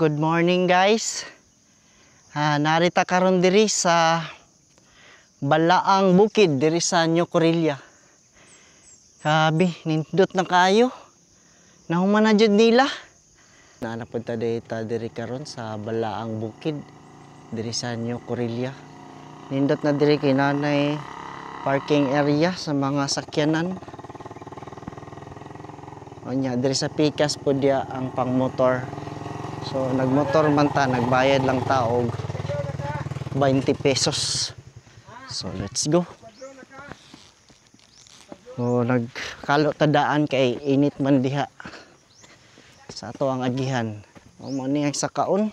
Good morning guys. Narita karon diri sa Balaang Bukid diri sa New Corilla. Sabi, nindot na kayo. Nahuman na jud nila. Naanapunta diri karon sa Balaang Bukid diri sa New Corilla. Nindot na diri kay nanay parking area sa mga sakyanan. Onya diri sa Pikas po dia ang pangmotor. So nagmotor man ta, nagbayad lang ta og 20 pesos. So let's go. So nagkalo tadaan kay init man diha sa ato ang agihan. O mo ni ang sakaon.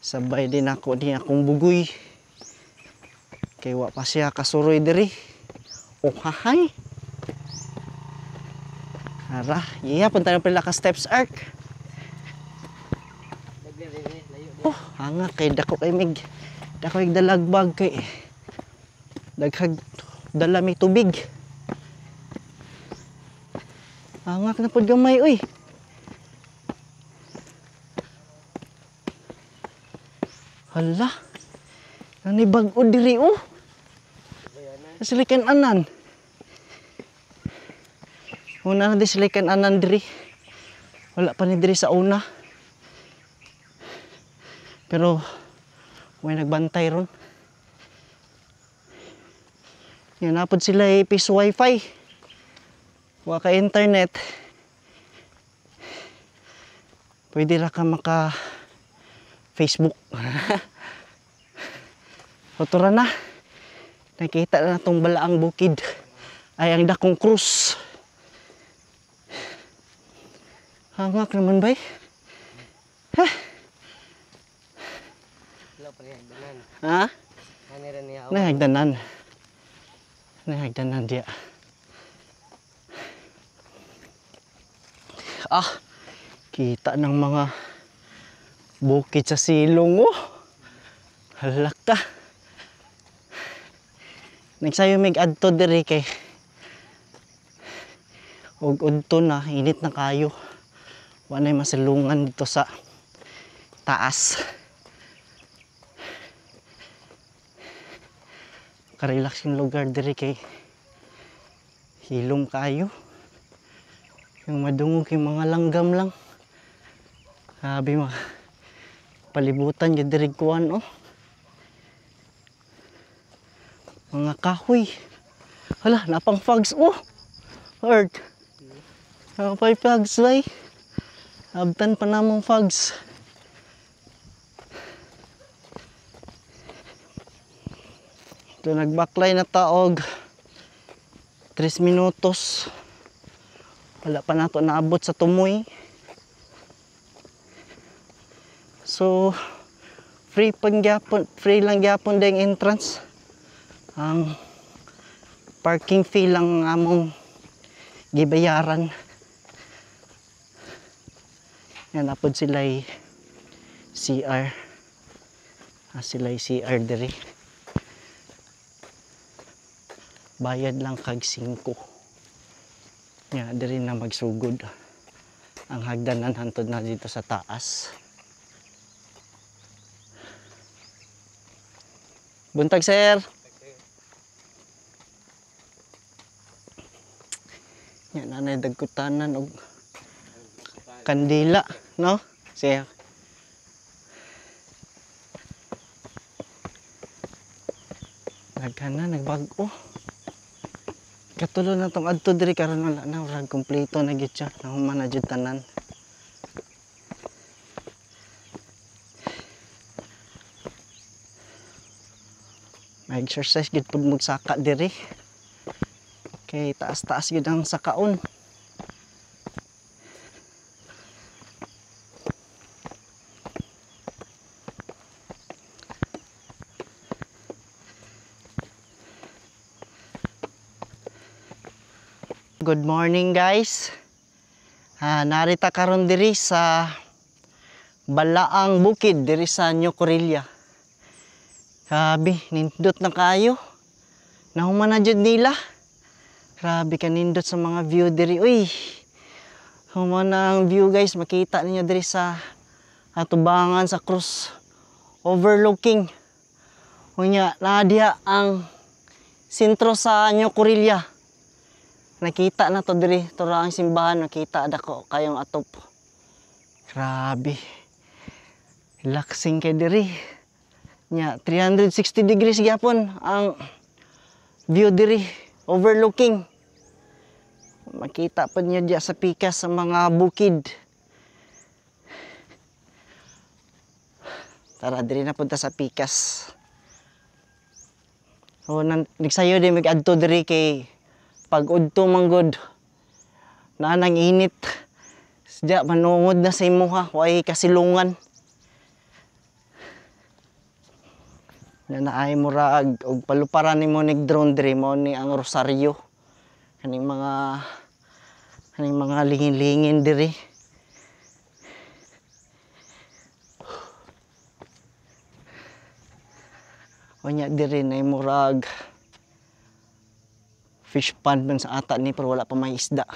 Sabay din ako ni akong bugoy. Kay wa pa siya kasuroy diri. O hahay. Ara, iya punta na pala ka steps arc. Oh, hanga kay dako kay mig. Dako kay dalagbag kay daghag dala mi tubig. Hanga na pud gamay oy. Hala. Ani bag-o diri oh. Silikan anan. Una na di silikan anan diri. Wala pa ni diri sa una. Pero may nagbantay ron. Yan napod sila piso wifi. Wa ka internet. Pwede ra ka maka Facebook. Otora na. Nakita na tong Balaang Bukid. Ay ang dakong krus. Hangak naman bay. Heh. Ha? Nahagdanan. Nahagdanan dia. Ah, kita ng mga bukid sa silong oh. Halak ka. Nagsayo mig adto diri kay og udto na init na kayo. Wanay masalungan dito sa taas. Karelax yung lugar diri kay hilom kayo. Yung madungog yung mga langgam lang. Sabi mo, palibutan yung diri kuan oh. Mga kahoy. Hala, napang fogs oh. Hard. Napay fogs bay. Abtan pa namong fogs. Ito nagbaklay na taog 3 minutos. Wala pa nato naabot sa tumoy. So free lang gyapon ding entrance. Ang parking fee lang among gibayaran. Yan napod sila'y CR. Sila'y CR diri. Bayad lang kag 5. Yan diri na magsugod. Ang hagdanan hantod na dito sa taas. Buntag sir. Yan nanay dagkutanan og kandila, no? Siya. Nagkana, nagbago. Katulo na tong adto diri karon wala na urag kompleto na gyud siya. Nahuman na jud tanan. May exercise gid pud magsaka diri. Kay taas-taas gid ang sakaon. Good morning guys. Narita karon diri sa Balaang Bukid diri sa New Corilla. Sabi, nindot na kayo. Nahuman na jud nila. Grabe ka nindot sa mga view diri. Uy. Humana ang view guys, makita ninyo diri sa atubangan sa cross overlooking. Unya naa diha ang sentro sa New Corilla. Nakita na to diri, to ra ang simbahan, nakita dako kayong atop. Grabe. Relaxing kay diri. Nya 360 degrees gyapon ang view diri, overlooking. Makita pa niyo diya sa pikas sa mga bukid. Tara diri na punta sa pikas. O nagsayo din mag-adto diri kay pag udto manggod na nang init. Sadya manungod na sa imuha, way kasilungan. Na naay murag og paluparan nimo nig drone diri mo ni ang Rosario. Kaning mga lingin-lingin diri. Wanya diri na murag fish pond man sa ata ni pero wala pa may isda.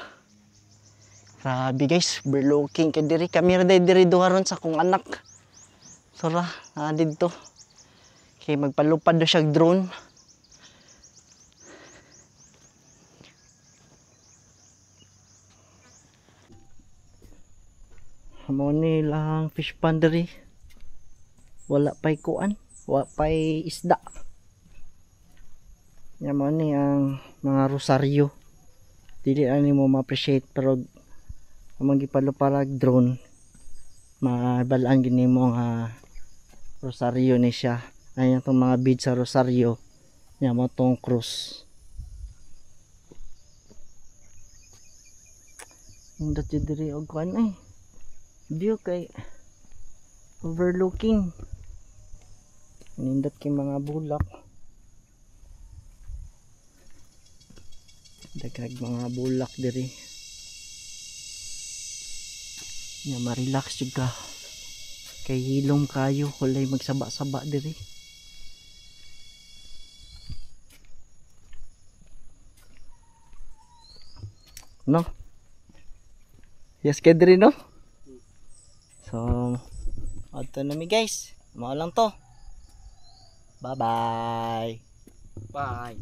Grabe guys, overlooking kay diri. Kami ra diri duharon sa akong anak. Sura, na didto. Kay magpalupad do siya drone. Amo ni lang fish pond diri. Wala pay kuan, wala pay isda. Yan mo ni ang mga Rosario. Dili ani mo ma-appreciate pero among gipaluparag drone mabalaan gini mo nga Rosario ni siya. Ayan itong mga beads sa Rosario. Yan mo itong cross. Hindot yun diri og kuan ay. View kay overlooking. Nindot kay mga bulak. Dagdag mga bulak diri. Nya ma-relax jud ka. Kay hilom kayo, walay magsaba-saba diri. No? Yes kay diri no? So, ato na mi guys. Mao lang to. Bye-bye. Bye.